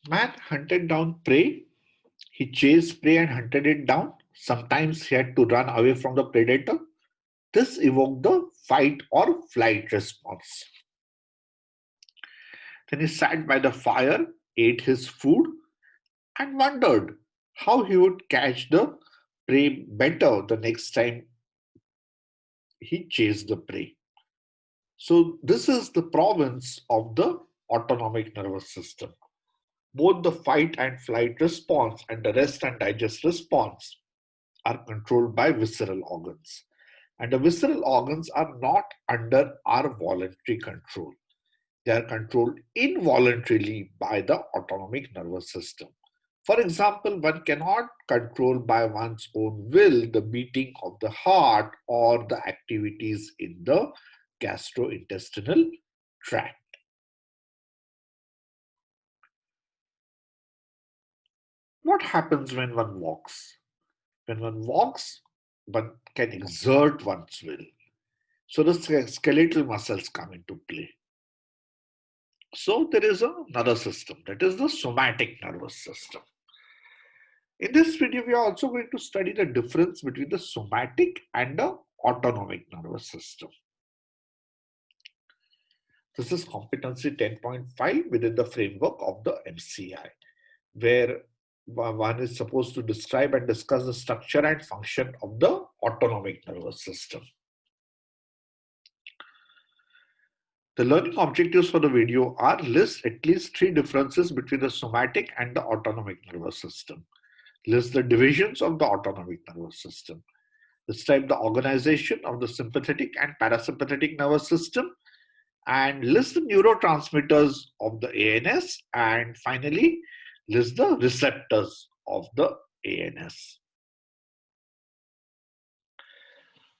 Man hunted down prey. He chased prey and hunted it down. Sometimes he had to run away from the predator. This evoked the fight or flight response. Then he sat by the fire, ate his food, and wondered how he would catch the prey better the next time he chased the prey. So, this is the province of the autonomic nervous system. Both the fight and flight response and the rest and digest response are controlled by visceral organs. And the visceral organs are not under our voluntary control. They are controlled involuntarily by the autonomic nervous system. For example, one cannot control by one's own will the beating of the heart or the activities in the gastrointestinal tract. What happens when one walks? When one walks, one can exert one's will. So the skeletal muscles come into play. So there is another system, that is the somatic nervous system. In this video, we are also going to study the difference between the somatic and the autonomic nervous system. This is competency 10.5 within the framework of the MCI, where one is supposed to describe and discuss the structure and function of the autonomic nervous system. The learning objectives for the video are list at least 3 differences between the somatic and the autonomic nervous system. List the divisions of the autonomic nervous system. Describe the organization of the sympathetic and parasympathetic nervous system. And list the neurotransmitters of the ANS. And finally, list the receptors of the ANS.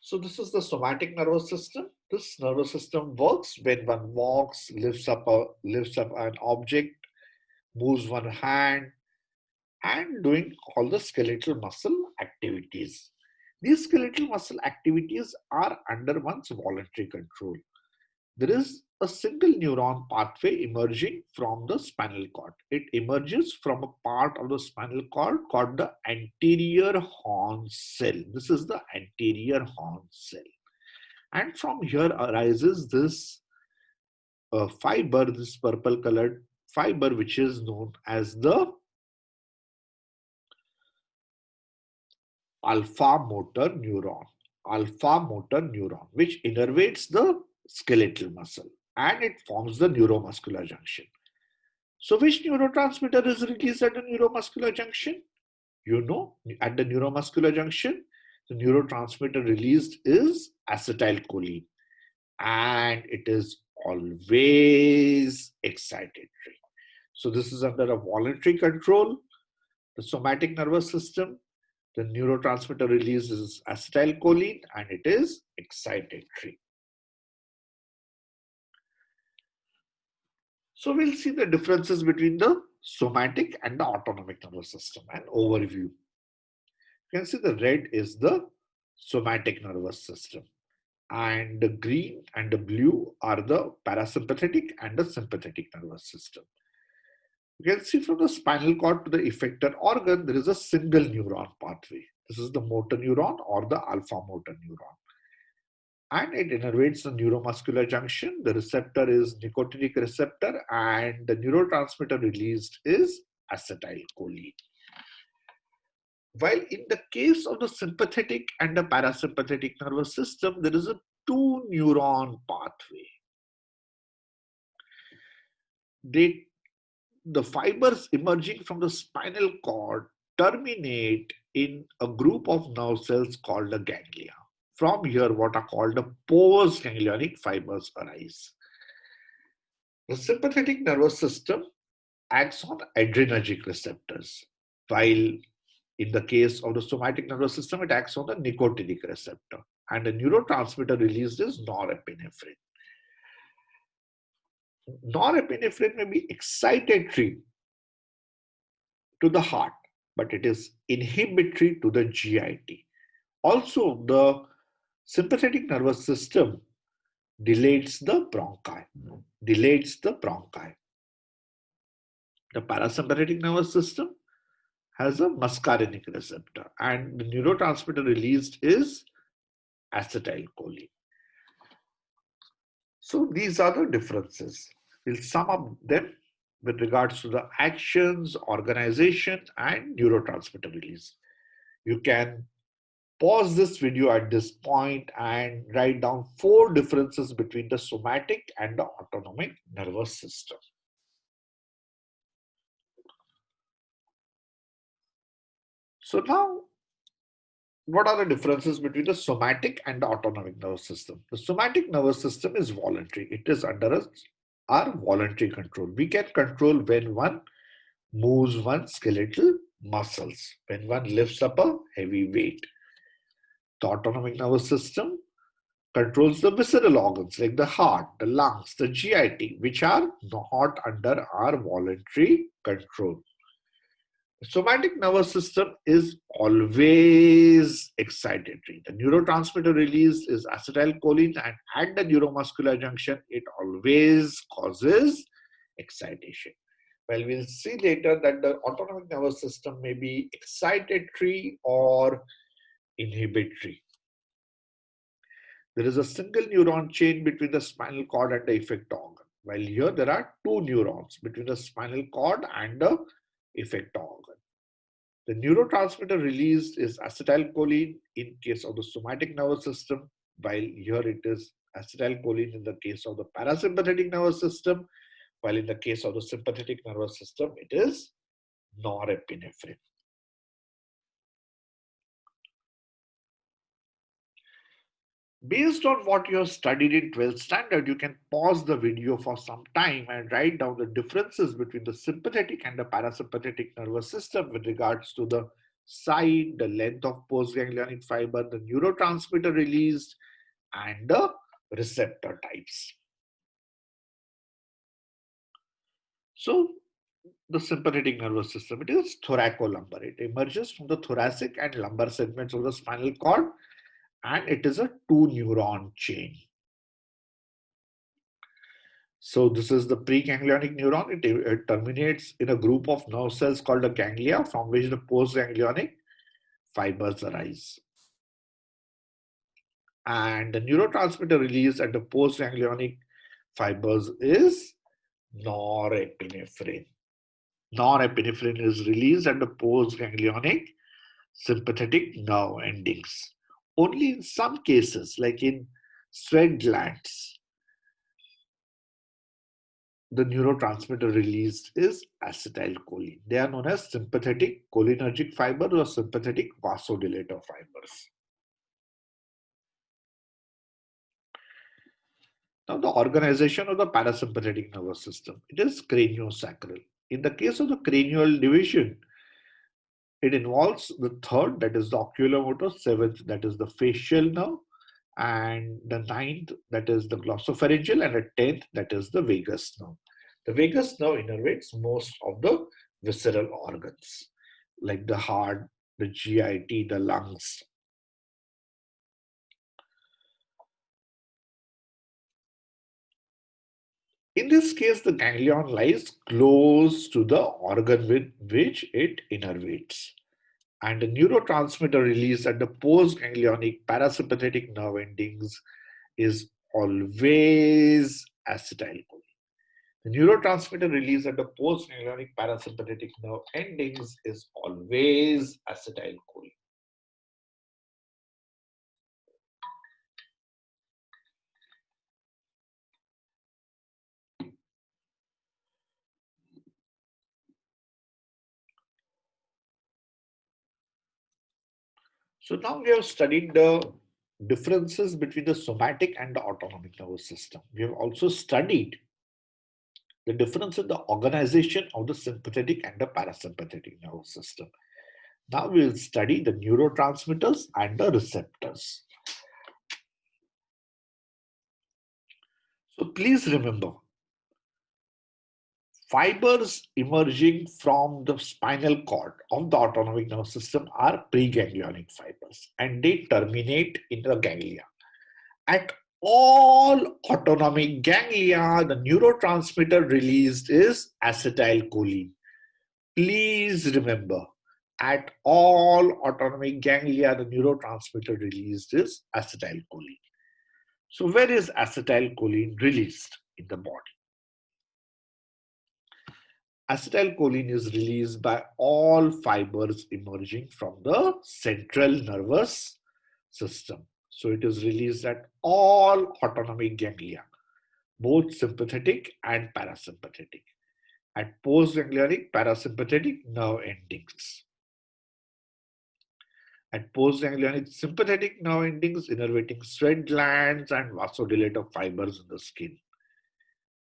So this is the somatic nervous system. This nervous system works when one walks, lifts up an object, moves one hand, and doing all the skeletal muscle activities. These skeletal muscle activities are under one's voluntary control. There is a single neuron pathway emerging from the spinal cord. It emerges from a part of the spinal cord called the anterior horn cell. This is the anterior horn cell. And from here arises this fiber, this purple colored fiber, which is known as the alpha motor neuron, which innervates the skeletal muscle and it forms the neuromuscular junction. So which neurotransmitter is released at the neuromuscular junction? You know, at the neuromuscular junction, the neurotransmitter released is acetylcholine, and it is always excitatory. So this is under a voluntary control. The somatic nervous system, the neurotransmitter release is acetylcholine and it is excitatory. So we'll see the differences between the somatic and the autonomic nervous system. An overview. You can see the red is the somatic nervous system, and the green and the blue are the parasympathetic and the sympathetic nervous system. You can see from the spinal cord to the effector organ, there is a single neuron pathway. This is the motor neuron or the alpha motor neuron. And it innervates the neuromuscular junction. The receptor is nicotinic receptor and the neurotransmitter released is acetylcholine. While in the case of the sympathetic and the parasympathetic nervous system, there is a 2 neuron pathway. The fibers emerging from the spinal cord terminate in a group of nerve cells called the ganglia. From here, what are called the postganglionic fibers arise. The sympathetic nervous system acts on adrenergic receptors, while in the case of the somatic nervous system, it acts on the nicotinic receptor, and the neurotransmitter released is norepinephrine. Norepinephrine may be excitatory to the heart, but it is inhibitory to the GIT. Also, the sympathetic nervous system dilates the bronchi. The parasympathetic nervous system has a muscarinic receptor, and the neurotransmitter released is acetylcholine. So these are the differences. We'll sum up them with regards to the actions, organization, and neurotransmitter release. You can pause this video at this point and write down 4 differences between the somatic and the autonomic nervous system. So now, what are the differences between the somatic and the autonomic nervous system? The somatic nervous system is voluntary. It is under our voluntary control. We can control when one moves one's skeletal muscles, when one lifts up a heavy weight. The autonomic nervous system controls the visceral organs like the heart, the lungs, the GIT, which are not under our voluntary control. The somatic nervous system is always excitatory. The neurotransmitter released is acetylcholine, and at the neuromuscular junction, it always causes excitation. Well, we'll see later that the autonomic nervous system may be excitatory or inhibitory. There is a single neuron chain between the spinal cord and the effector organ, while here there are 2 neurons between the spinal cord and the effector organ. The neurotransmitter released is acetylcholine in case of the somatic nervous system, while here it is acetylcholine in the case of the parasympathetic nervous system, while in the case of the sympathetic nervous system, it is norepinephrine. Based on what you have studied in 12th standard, you can pause the video for some time and write down the differences between the sympathetic and the parasympathetic nervous system with regards to the site, the length of postganglionic fiber, the neurotransmitter released, and the receptor types. So, the sympathetic nervous system, it is thoracolumbar. It emerges from the thoracic and lumbar segments of the spinal cord, and it is a 2 neuron chain. So this is the preganglionic neuron. It terminates in a group of nerve cells called the ganglia, from which the postganglionic fibers arise. And the neurotransmitter released at the postganglionic fibers is norepinephrine. Norepinephrine is released at the postganglionic sympathetic nerve endings. Only in some cases, like in sweat glands, the neurotransmitter released is acetylcholine. They are known as sympathetic cholinergic fibers or sympathetic vasodilator fibers. Now, the organization of the parasympathetic nervous system, it is craniosacral. In the case of the cranial division, it involves the 3rd, that is the oculomotor, 7th, that is the facial nerve, and the 9th, that is the glossopharyngeal, and the 10th, that is the vagus nerve. The vagus nerve innervates most of the visceral organs, like the heart, the GIT, the lungs. In this case, the ganglion lies close to the organ with which it innervates. And the neurotransmitter released at the postganglionic parasympathetic nerve endings is always acetylcholine. The neurotransmitter released at the postganglionic parasympathetic nerve endings is always acetylcholine. So now we have studied the differences between the somatic and the autonomic nervous system. We have also studied the difference in the organization of the sympathetic and the parasympathetic nervous system. Now we will study the neurotransmitters and the receptors. So please remember, fibers emerging from the spinal cord of the autonomic nervous system are preganglionic fibers, and they terminate in the ganglia. At all autonomic ganglia, the neurotransmitter released is acetylcholine. Please remember, at all autonomic ganglia, the neurotransmitter released is acetylcholine. So where is acetylcholine released in the body? Acetylcholine is released by all fibers emerging from the central nervous system. So it is released at all autonomic ganglia, both sympathetic and parasympathetic, at postganglionic parasympathetic nerve endings. At postganglionic sympathetic nerve endings, innervating sweat glands and vasodilator fibers in the skin.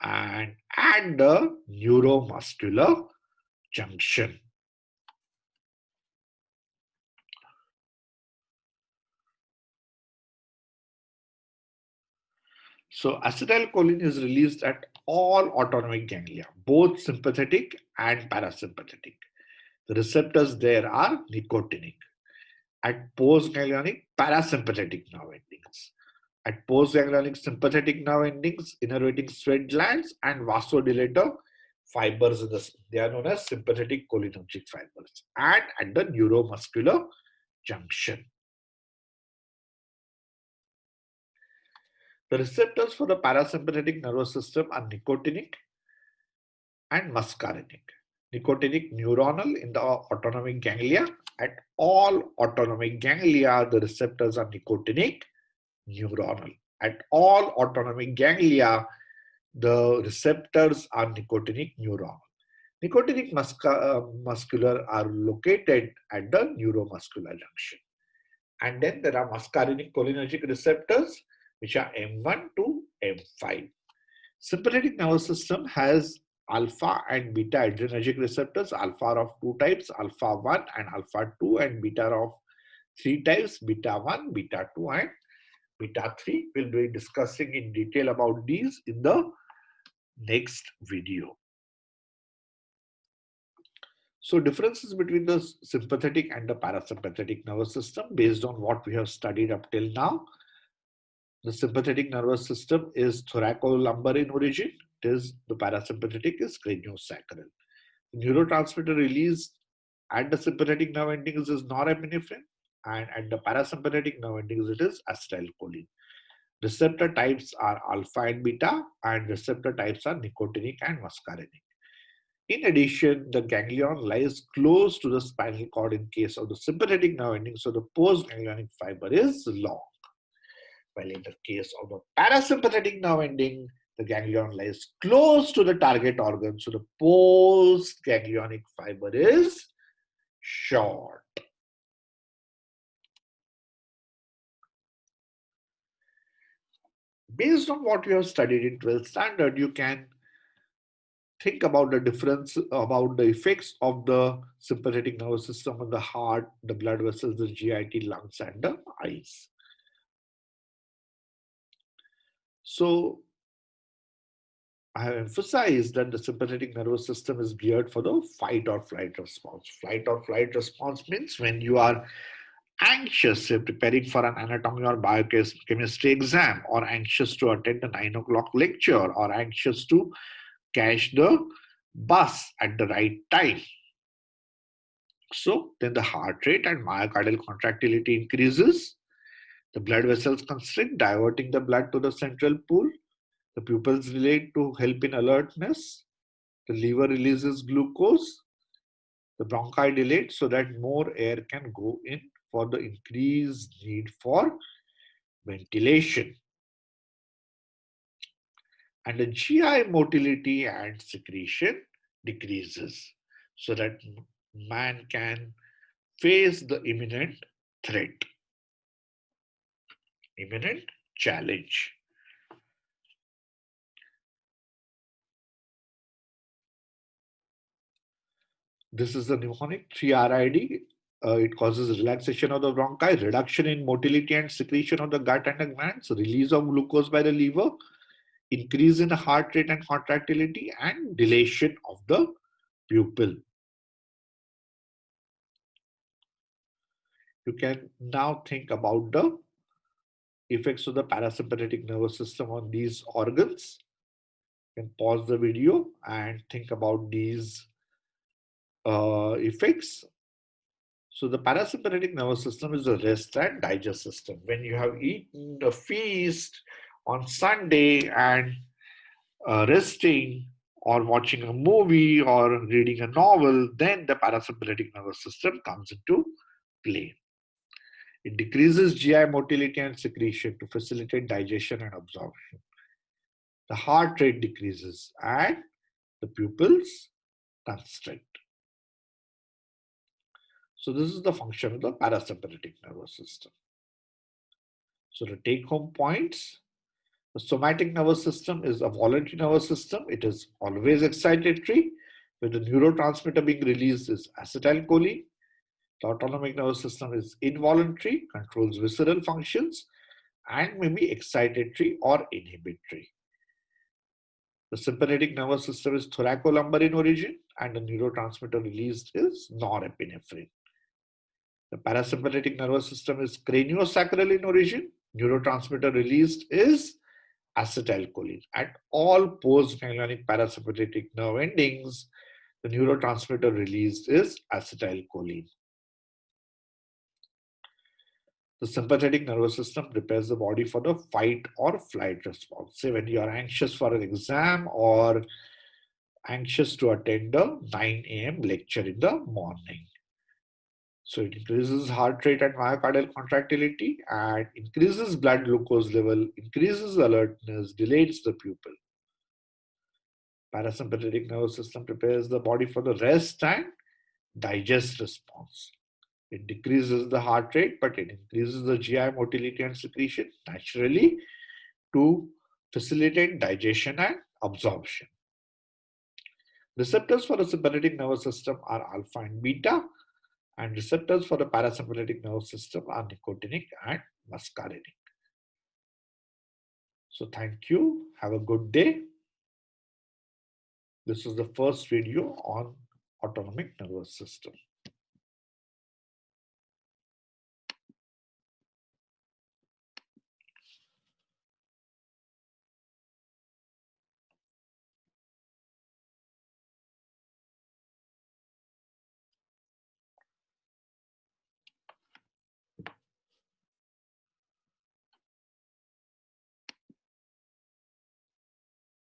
And at the neuromuscular junction. So acetylcholine is released at all autonomic ganglia, both sympathetic and parasympathetic. The receptors there are nicotinic. At postganglionic parasympathetic nerve endings. At postganglionic sympathetic nerve endings, innervating sweat glands and vasodilator fibers in the skin. They are known as sympathetic cholinergic fibers. And at the neuromuscular junction. The receptors for the parasympathetic nervous system are nicotinic and muscarinic. Nicotinic neuronal in the autonomic ganglia. At all autonomic ganglia, the receptors are nicotinic neuronal. At all autonomic ganglia, the receptors are nicotinic neuronal. Nicotinic muscular are located at the neuromuscular junction. And then there are muscarinic cholinergic receptors, which are M1 to M5. Sympathetic nervous system has alpha and beta adrenergic receptors. Alpha are of two types, alpha 1 and alpha 2, and beta are of three types, beta 1, beta 2, and beta 3. We'll be discussing in detail about these in the next video. So differences between the sympathetic and the parasympathetic nervous system based on what we have studied up till now. The sympathetic nervous system is thoracolumbar in origin. The parasympathetic is craniosacral. The neurotransmitter released at the sympathetic nerve endings is norepinephrine, and at the parasympathetic nerve endings it is acetylcholine. Receptor types are alpha and beta, and receptor types are nicotinic and muscarinic. In addition, the ganglion lies close to the spinal cord in case of the sympathetic nerve ending, so the postganglionic fiber is long. While in the case of the parasympathetic nerve ending, the ganglion lies close to the target organ, so the postganglionic fiber is short. Based on what you have studied in 12th standard, you can think about the difference, about the effects of the sympathetic nervous system on the heart, the blood vessels, the GIT, lungs, and the eyes. So I have emphasized that the sympathetic nervous system is geared for the fight or flight response. Fight or flight response means when you are anxious, preparing for an anatomy or biochemistry exam, or anxious to attend a 9 o'clock lecture, or anxious to catch the bus at the right time. So then the heart rate and myocardial contractility increases. The blood vessels constrict, diverting the blood to the central pool. The pupils dilate to help in alertness. The liver releases glucose. The bronchi dilate so that more air can go in for the increased need for ventilation. And the GI motility and secretion decreases so that man can face the imminent threat, imminent challenge. This is the mnemonic 3RID. It causes relaxation of the bronchi, reduction in motility and secretion of the gut and the glands, release of glucose by the liver, increase in the heart rate and contractility, and dilation of the pupil. You can now think about the effects of the parasympathetic nervous system on these organs. You can pause the video and think about these effects. So the parasympathetic nervous system is the rest and digest system. When you have eaten a feast on Sunday and resting or watching a movie or reading a novel, then the parasympathetic nervous system comes into play. It decreases GI motility and secretion to facilitate digestion and absorption. The heart rate decreases and the pupils constrict. So this is the function of the parasympathetic nervous system. So the take-home points: the somatic nervous system is a voluntary nervous system. It is always excitatory, where the neurotransmitter being released is acetylcholine. The autonomic nervous system is involuntary, controls visceral functions, and may be excitatory or inhibitory. The sympathetic nervous system is thoracolumbar in origin, and the neurotransmitter released is norepinephrine. The parasympathetic nervous system is craniosacral in origin. Neurotransmitter released is acetylcholine. At all postganglionic parasympathetic nerve endings, the neurotransmitter released is acetylcholine. The sympathetic nervous system prepares the body for the fight or flight response. Say when you are anxious for an exam or anxious to attend a 9 a.m. lecture in the morning. So it increases heart rate and myocardial contractility and increases blood glucose level, increases alertness, delays the pupil. Parasympathetic nervous system prepares the body for the rest and digest response. It decreases the heart rate, but it increases the GI motility and secretion naturally to facilitate digestion and absorption. Receptors for the sympathetic nervous system are alpha and beta, and receptors for the parasympathetic nervous system are nicotinic and muscarinic. So thank you. Have a good day. This is the first video on autonomic nervous system.